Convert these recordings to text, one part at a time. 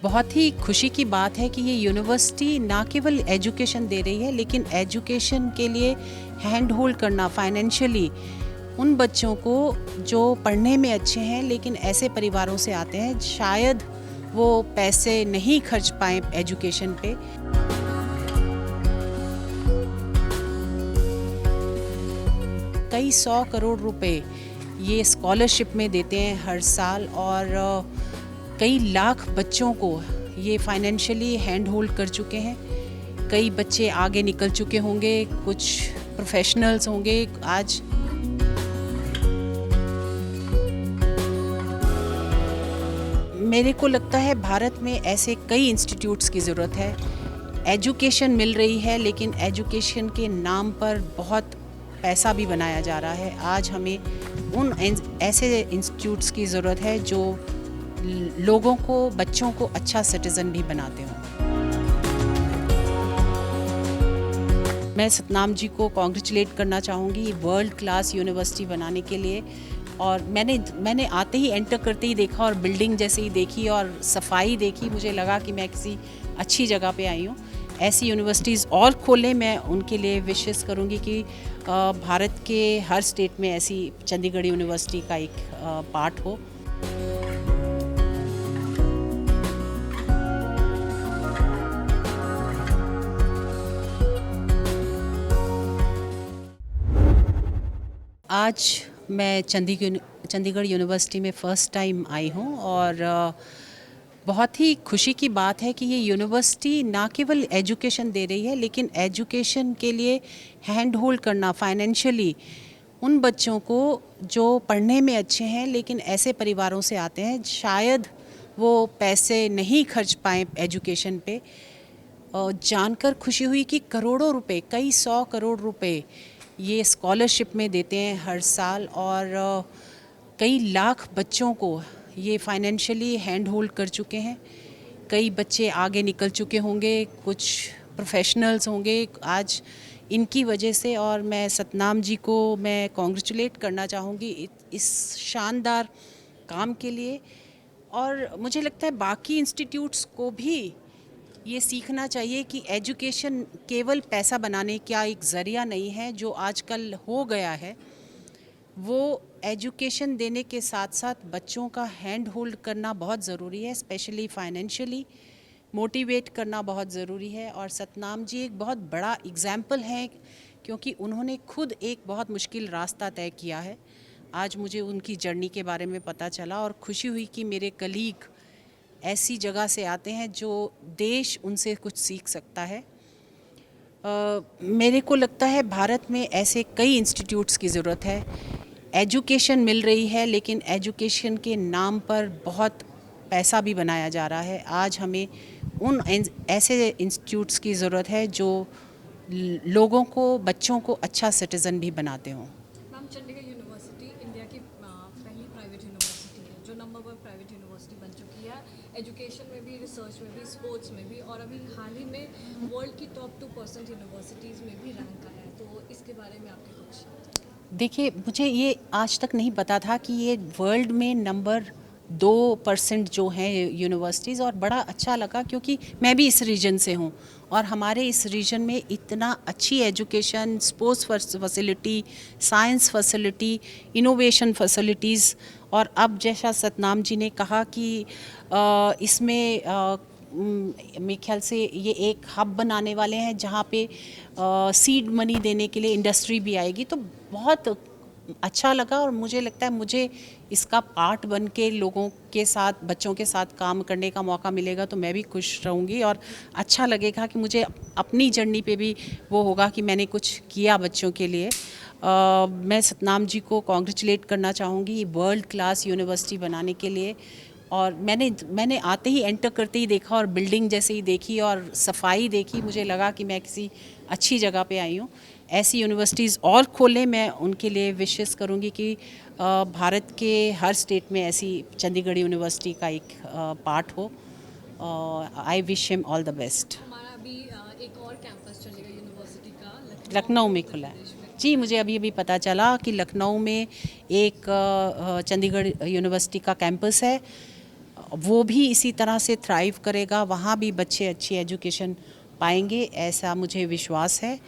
बहुत ही खुशी की बात है कि ये यूनिवर्सिटी ना केवल एजुकेशन दे रही है लेकिन एजुकेशन के लिए हैंड होल्ड करना फाइनेंशियली उन बच्चों को जो पढ़ने में अच्छे हैं लेकिन ऐसे परिवारों से आते हैं शायद वो पैसे नहीं खर्च पाएँ एजुकेशन पे। कई 100 करोड़ रुपए ये स्कॉलरशिप में देते हैं हर साल और कई लाख बच्चों को ये फाइनेंशियली हैंड होल्ड कर चुके हैं। कई बच्चे आगे निकल चुके होंगे, कुछ प्रोफेशनल्स होंगे आज। मेरे को लगता है भारत में ऐसे कई इंस्टीट्यूट्स की ज़रूरत है। एजुकेशन मिल रही है लेकिन एजुकेशन के नाम पर बहुत पैसा भी बनाया जा रहा है। आज हमें उन ऐसे इंस्टीट्यूट्स की ज़रूरत है जो लोगों को, बच्चों को अच्छा सिटीज़न भी बनाते हों। मैं सतनाम जी को कॉन्ग्रेचुलेट करना चाहूँगी वर्ल्ड क्लास यूनिवर्सिटी बनाने के लिए। और मैंने आते ही एंटर करते ही देखा और बिल्डिंग जैसे ही देखी और सफाई देखी, मुझे लगा कि मैं किसी अच्छी जगह पे आई हूँ। ऐसी यूनिवर्सिटीज़ और खोलें, मैं उनके लिए विशेस करूँगी कि भारत के हर स्टेट में ऐसी चंडीगढ़ यूनिवर्सिटी का एक पार्ट हो। आज मैं चंडीगढ़ यूनिवर्सिटी में फ़र्स्ट टाइम आई हूँ और बहुत ही खुशी की बात है कि ये यूनिवर्सिटी ना केवल एजुकेशन दे रही है लेकिन एजुकेशन के लिए हैंड होल्ड करना फाइनेंशियली उन बच्चों को जो पढ़ने में अच्छे हैं लेकिन ऐसे परिवारों से आते हैं शायद वो पैसे नहीं खर्च पाएँ एजुकेशन पे। जानकर खुशी हुई कि करोड़ों रुपए, कई 100 करोड़ रुपए ये स्कॉलरशिप में देते हैं हर साल और कई लाख बच्चों को ये फाइनेंशियली हैंड होल्ड कर चुके हैं। कई बच्चे आगे निकल चुके होंगे, कुछ प्रोफेशनल्स होंगे आज इनकी वजह से। और मैं सतनाम जी को मैं कॉन्ग्रेचुलेट करना चाहूँगी इस शानदार काम के लिए। और मुझे लगता है बाकी इंस्टीट्यूट्स को भी ये सीखना चाहिए कि एजुकेशन केवल पैसा बनाने का एक ज़रिया नहीं है। जो आजकल हो गया है वो एजुकेशन देने के साथ साथ बच्चों का हैंड होल्ड करना बहुत ज़रूरी है, स्पेशली फाइनेंशियली मोटिवेट करना बहुत ज़रूरी है। और सतनाम जी एक बहुत बड़ा एग्जाम्पल हैं क्योंकि उन्होंने खुद एक बहुत मुश्किल रास्ता तय किया है। आज मुझे उनकी जर्नी के बारे में पता चला और खुशी हुई कि मेरे कलीग ऐसी जगह से आते हैं जो देश उनसे कुछ सीख सकता है। मेरे को लगता है भारत में ऐसे कई इंस्टीट्यूट्स की ज़रूरत है। एजुकेशन मिल रही है लेकिन एजुकेशन के नाम पर बहुत पैसा भी बनाया जा रहा है। आज हमें उन ऐसे इंस्टीट्यूट्स की ज़रूरत है जो लोगों को, बच्चों को अच्छा सिटीज़न भी बनाते हों। मैम, चंडीगढ़ यूनिवर्सिटी इंडिया की पहली प्राइवेट यूनिवर्सिटी है जो नंबर 1 प्राइवेट यूनिवर्सिटी बन चुकी है। एजुकेशन में भी, रिसर्च में भी, स्पोर्ट्स में भी, और अभी हाल ही में वर्ल्ड की टॉप 2% यूनिवर्सिटीज़ में भी रैंक आया है। तो इसके बारे में आपके कुछ? देखिए, मुझे ये आज तक नहीं पता था कि ये वर्ल्ड में नंबर 2% जो हैं यूनिवर्सिटीज़, और बड़ा अच्छा लगा क्योंकि मैं भी इस रीजन से हूँ और हमारे इस रीजन में इतना अच्छी education, sports facility, science facility, innovation facilities. और अब जैसा सतनाम जी ने कहा कि इसमें मेरे ख्याल से ये एक हब बनाने वाले हैं जहाँ पे सीड मनी देने के लिए इंडस्ट्री भी आएगी। तो बहुत अच्छा लगा और मुझे लगता है मुझे इसका पार्ट बन के लोगों के साथ, बच्चों के साथ काम करने का मौका मिलेगा तो मैं भी खुश रहूँगी और अच्छा लगेगा कि मुझे अपनी जर्नी पे भी वो होगा कि मैंने कुछ किया बच्चों के लिए। मैं सतनाम जी को कॉन्ग्रेचुलेट करना चाहूँगी वर्ल्ड क्लास यूनिवर्सिटी बनाने के लिए। और मैंने आते ही एंटर करते ही देखा और बिल्डिंग जैसे ही देखी और सफाई देखी, मुझे लगा कि मैं किसी अच्छी जगह पे आई हूँ। ऐसी यूनिवर्सिटीज़ और खोलें, मैं उनके लिए विशेस करूँगी कि भारत के हर स्टेट में ऐसी चंडीगढ़ यूनिवर्सिटी का एक पार्ट हो। I wish him all the best. हमारा अभी एक और कैंपस चंडीगढ़ यूनिवर्सिटी का लखनऊ में उत्तर खुला है प्रदेश में। जी, मुझे अभी पता चला कि लखनऊ में एक चंडीगढ़ यूनिवर्सिटी का कैंपस है वो भी इसी तरह से थ्राइव करेगा, वहाँ भी बच्चे अच्छी एजुकेशन पाएंगे, ऐसा मुझे विश्वास है।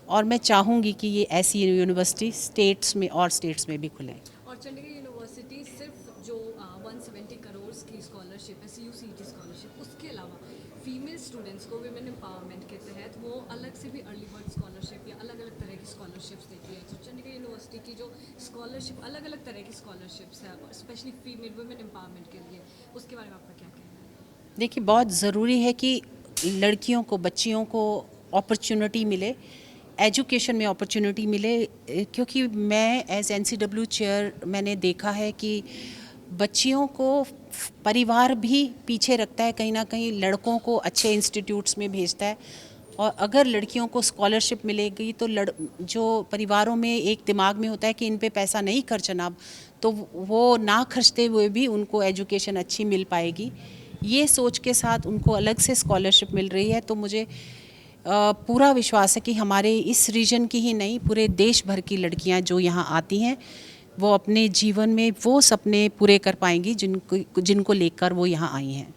और मैं चाहूँगी कि ये ऐसी यूनिवर्सिटी स्टेट्स में और स्टेट्स में भी खुलें। और चंडीगढ़ यूनिवर्सिटी सिर्फ जो 170 करोड़ की स्कॉलरशिप है, CUCET स्कॉलरशिप, उसके अलावा फीमेल स्टूडेंट्स को विमेन एम्पावरमेंट के तहत वो अलग से भी अर्ली बर्ड स्कॉलरशिप या अलग अलग तरह की स्कॉलरशिप्स देती है। तो चंडीगढ़ यूनिवर्सिटी की जो स्कॉलरशिप अलग अलग तरह की स्कॉलरशिप्स है, स्पेशली फीमेल वुमेन एम्पावरमेंट के लिए, उसके बारे में आपका क्या कहना है? देखिए, बहुत ज़रूरी है कि लड़कियों को, बच्चियों को अपॉर्चुनिटी मिले, एजुकेशन में अपॉर्चुनिटी मिले, क्योंकि मैं एज NCW चेयर मैंने देखा है कि बच्चियों को परिवार भी पीछे रखता है, कहीं ना कहीं लड़कों को अच्छे इंस्टीट्यूट्स में भेजता है। और अगर लड़कियों को स्कॉलरशिप मिलेगी तो जो परिवारों में एक दिमाग में होता है कि इन पे पैसा नहीं खर्चना, तो वो ना खर्चते हुए भी उनको एजुकेशन अच्छी मिल पाएगी। ये सोच के साथ उनको अलग से स्कॉलरशिप मिल रही है। तो मुझे पूरा विश्वास है कि हमारे इस रीजन की ही नहीं, पूरे देश भर की लड़कियां जो यहाँ आती हैं वो अपने जीवन में वो सपने पूरे कर पाएंगी जिनको लेकर वो यहाँ आई हैं।